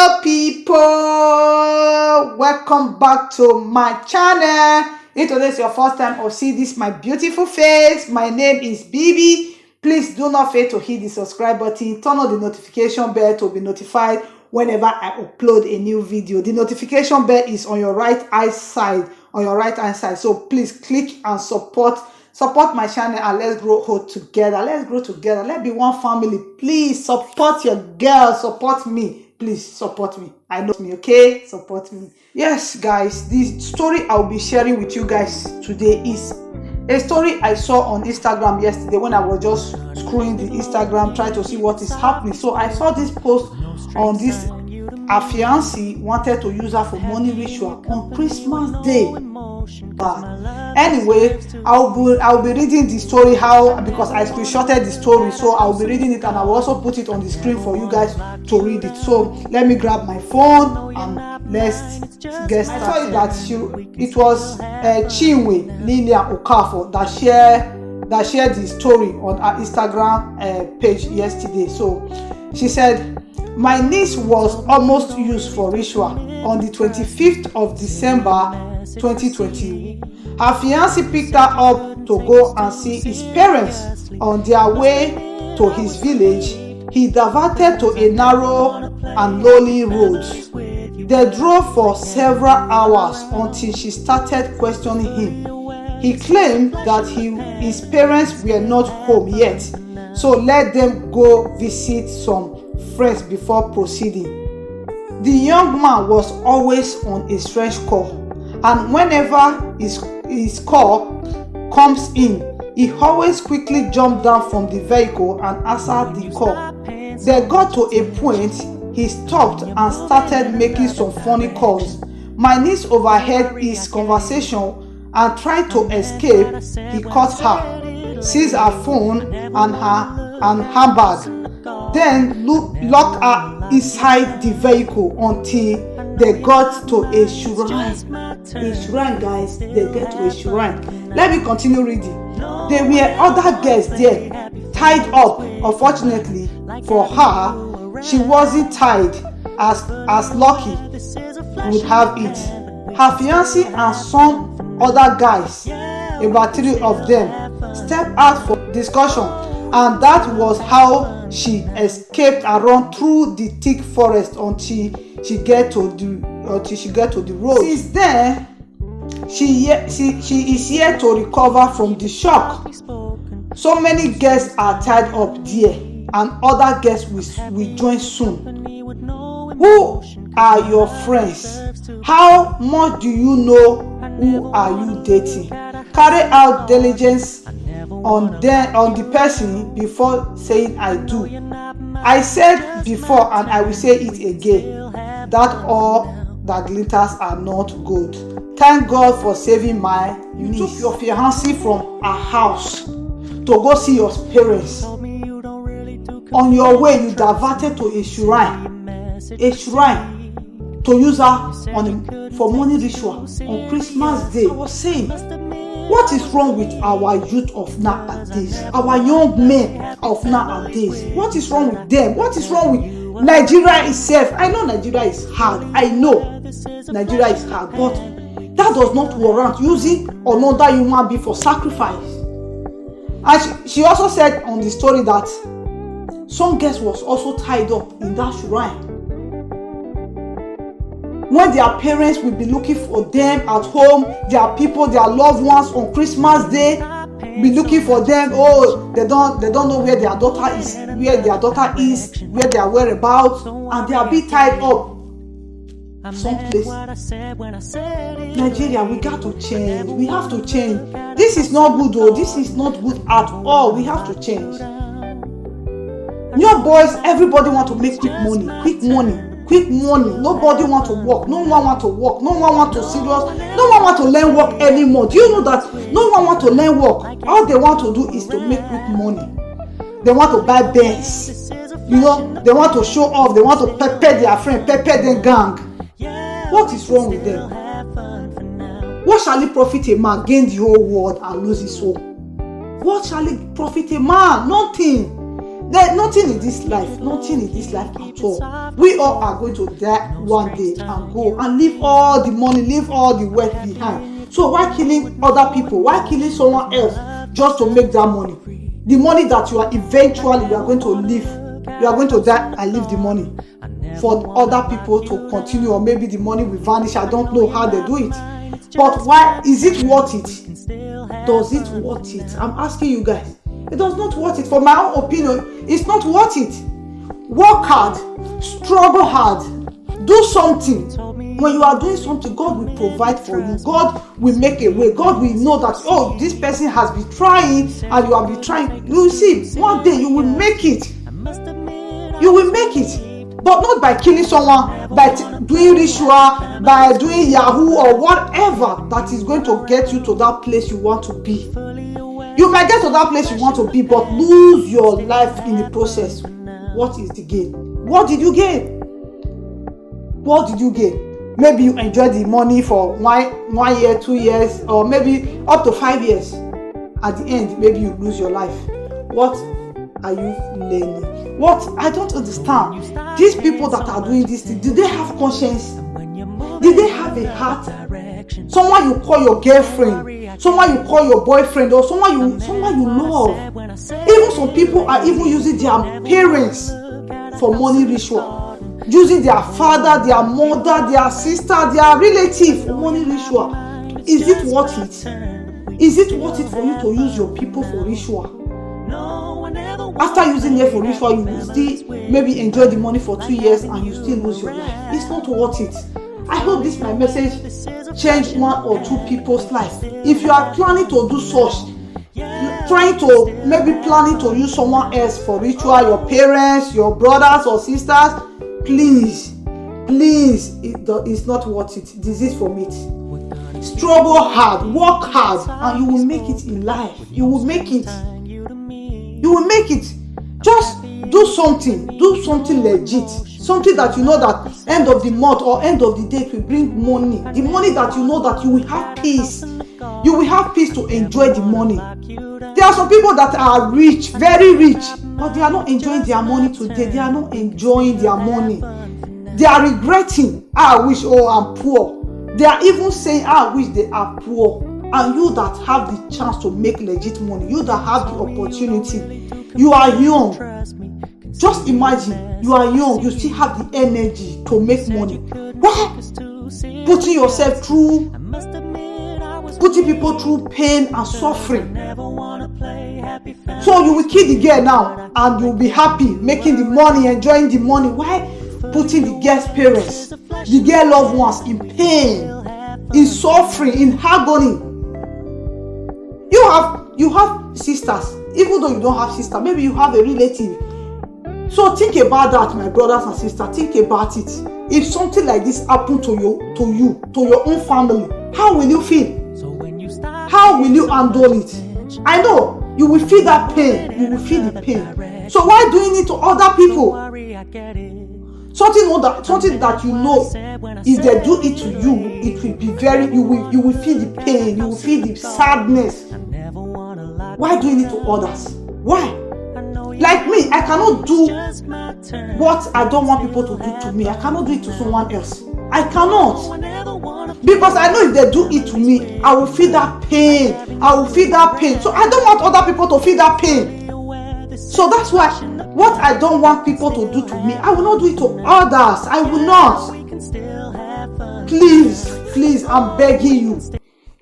Hello people, welcome back to my channel. If today is your first time or see this my beautiful face, my name is Bibi. Please do not fail to hit the subscribe button, turn on the notification bell to be notified whenever I upload a new video. The notification bell is on your right hand side, so please click and support my channel, and let's grow together. Let's be one family. Please support your girl, support me. Please support me. I know me, okay? Support me. Yes, guys, the story I'll be sharing with you guys today is a story I saw on Instagram yesterday when I was just scrolling the Instagram, trying to see what is happening. So I saw this post on this. Her fiancé wanted to use her for money ritual on Christmas Day. Anyway, I'll be reading the story because I screenshotted the story, so I'll be reading it and I will also put it on the screen for you guys to read it. So let me grab my phone and let's get started. I saw that it was Chinwe Lillian Okafor that shared the story on her Instagram page yesterday. So she said, my niece was almost used for ritual on the 25th of December 2020. Her fiancé picked her up to go and see his parents. On their way to his village, he diverted to a narrow and lonely road. They drove for several hours until she started questioning him. He claimed that his parents were not home yet, so let them go visit some friends before proceeding. The young man was always on a strange call, and whenever his call comes in, he always quickly jumped down from the vehicle and answered the call. They got to a point, he stopped and started making some funny calls. My niece overheard his conversation and tried to escape. He caught her, seized her phone and her handbag, then locked her inside the vehicle until they got to a shrine. Guys, they get to a shrine. Let me continue reading. There were other guests there, tied up. Unfortunately for her, she wasn't tied as Lucky would have it. Her fiancé and some other guys, about 3 of them, stepped out for discussion, and that was how she escaped and ran through the thick forest until she get to the road. Since then, she is here to recover from the shock. So many guests are tied up there, and other guests will join soon. Who are your friends? How much do you know? Who are you dating? Carry out diligence on the person before saying I do. I said before and I will say it again, that all that glitters are not gold. Thank God for saving my niece. You took your fiancé from her house to go see your parents. On your way, you diverted to a shrine to use her for money ritual on Christmas Day. I was saying, what is wrong with our youth of nowadays? Our young men of nowadays? What is wrong with them? What is wrong with Nigeria itself? I know Nigeria is hard. But that does not warrant using another human being for sacrifice. And she also said on the story that some guest was also tied up in that shrine. When their parents will be looking for them at home, their people, their loved ones on Christmas Day, be looking for them. Oh, they don't know where their daughter is, where their whereabouts, and they are being tied up someplace. Nigeria, we got to change. We have to change. This is not good, though. This is not good at all. We have to change. New boys, everybody want to make quick money. Nobody want to work. No one want to work. No one want to serious. No one want to learn work anymore. Do you know that no one want to learn work? All they want to do is to make quick money. They want to buy Benz. They want to show off. They want to pepper their friend, pepper their gang. What is wrong with them? What shall it profit a man gain the whole world and lose his soul? What shall it profit a man? Nothing. There's nothing in this life, at all. We all are going to die one day and go and leave all the money, leave all the wealth behind. So why killing other people? Why killing someone else just to make that money? The money that you are going to leave, you are going to die and leave the money for other people to continue, or maybe the money will vanish. I don't know how they do it. But why is it worth it? Does it worth it? I'm asking you guys. It does not worth it. For my own opinion, it's not worth it. Work hard, struggle hard, do something. When you are doing something, God will provide for you. God will make a way. God will know that, oh, this person has been trying and you have been trying. You will see, one day you will make it. You will make it. But not by killing someone, by doing ritual, by doing Yahoo or whatever that is going to get you to that place you want to be. You might get to that place you want to be, but lose your life in the process. What is the gain? What did you gain? What did you gain? Maybe you enjoy the money for 1 year, 2 years, or maybe up to 5 years. At the end, maybe you lose your life. What are you learning? What? I don't understand. These people that are doing this thing, do they have conscience? Did they have a heart? Someone you call your girlfriend, someone you call your boyfriend, or someone you love. Even some people are even using their parents for money ritual, using their father, their mother, their sister, their relative for money ritual. Is it worth it? Is it worth it for you to use your people for ritual? After using them for ritual, you will still maybe enjoy the money for 2 years and you still lose your life. It's not worth it. I hope this my message changed 1 or 2 people's life. If you are planning to do such, planning to use someone else for ritual, your parents, your brothers or sisters, please, it's not worth it. Disease from it. Struggle hard, work hard, and you will make it in life. You will make it. Just do something legit, something that you know that end of the month or end of the day will bring money. The money that you know that you will have peace. You will have peace to enjoy the money. There are some people that are rich, very rich, but they are not enjoying their money today. They are not enjoying their money. They are regretting, I wish, I'm poor. They are even saying, I wish they are poor. And you that have the chance to make legit money, you that have the opportunity, you are young. Just imagine, you are young, you still have the energy to make money. Why? Putting people through pain and suffering. So you will kill the girl now and you will be happy, making the money, enjoying the money. Why? Putting the girl's parents, the girl loved ones in pain, in suffering, in agony. You have sisters, even though you don't have sister, maybe you have a relative. So think about that, my brothers and sisters. Think about it. If something like this happened to you, to your own family, how will you feel? How will you handle it? I know you will feel that pain. You will feel the pain. So why doing it to other people? Something that you know, if they do it to you, it will be you will feel the pain, you will feel the sadness. Why doing it to others? Why? Like me, I cannot do what I don't want people to do to me. I cannot do it to someone else. I cannot. Because I know if they do it to me, I will feel that pain. So I don't want other people to feel that pain. So that's why what I don't want people to do to me, I will not do it to others. I will not. Please, I'm begging you.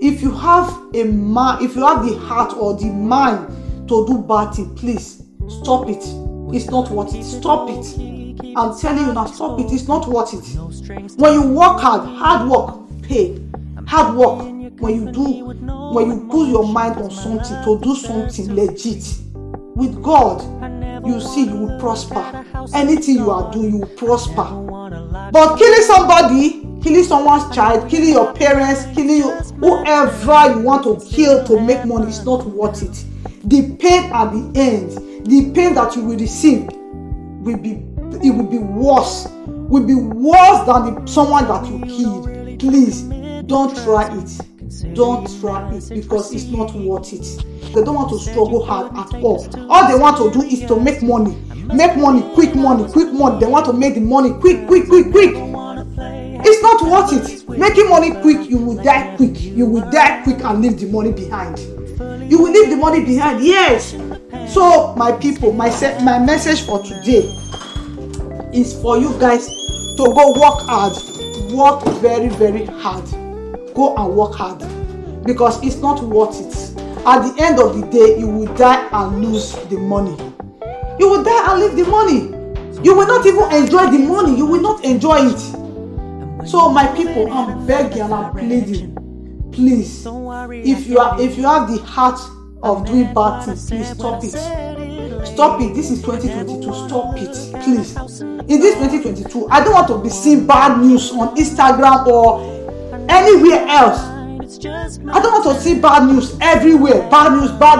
If you have the heart or the mind to do bad thing, please stop it. It's not worth it. Stop it. I'm telling you now, stop it. It's not worth it. When you work hard work pay. Hard work. When you put your mind on something to do something legit with God, you see you will prosper. Anything you are doing, you will prosper. But killing somebody, killing someone's child, killing your parents, killing whoever you want to kill to make money is not worth it. The pain at the end, the pain that you will receive will be worse than someone that you killed. Please don't try it. Don't try it because it's not worth it. They don't want to struggle hard at all. All they want to do is to make money, quick money. They want to make the money quick. It's not worth it. Making money quick, you will die quick. And leave the money behind. You will leave the money behind. Yes. So my people, my message for today is for you guys to go work hard. Work very, very hard. Go and work hard, because it's not worth it. At the end of the day, you will die and lose the money. You will die and leave the money. You will not even enjoy the money. You will not enjoy it. So my people, I'm begging and I'm pleading, please, if you have the heart of doing bad things, please stop it. Stop it. This is 2022. Stop it, please. In this 2022, I don't want to be seeing bad news on Instagram or anywhere else. I don't want to see bad news everywhere. Bad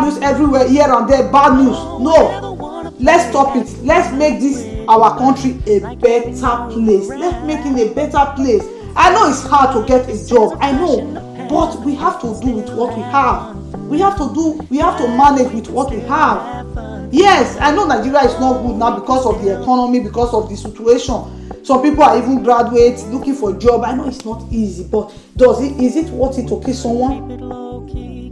news everywhere, here and there. Bad news. No. Let's stop it. Let's make this our country a better place. Let's make it a better place. I know it's hard to get a job. I know, but we have to do with what we have. We have to manage with what we have. Yes, I know Nigeria is not good now because of the economy, because of the situation. Some people are even graduates looking for a job. I know it's not easy, but is it worth it to kill someone?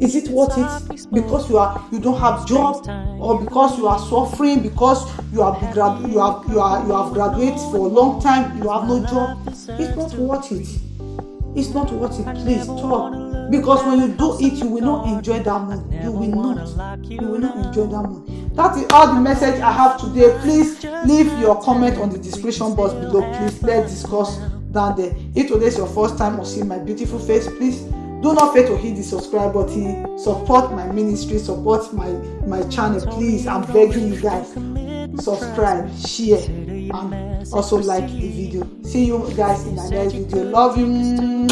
Is it worth it? Because you don't have job, or because you are suffering, because you have graduated for a long time, you have no job. It's not worth it. It's not worth it. Please stop. Because when you do it, you will not enjoy that money. You will not enjoy that money. That is all the message I have today. Please leave your comment on the description box below. Please, let's discuss down there. If today is your first time of seeing my beautiful face, please do not fail to hit the subscribe button. Support my ministry, support my channel. Please, I'm begging you guys. Subscribe, share, and also like the video. See you guys in my next video. Love you.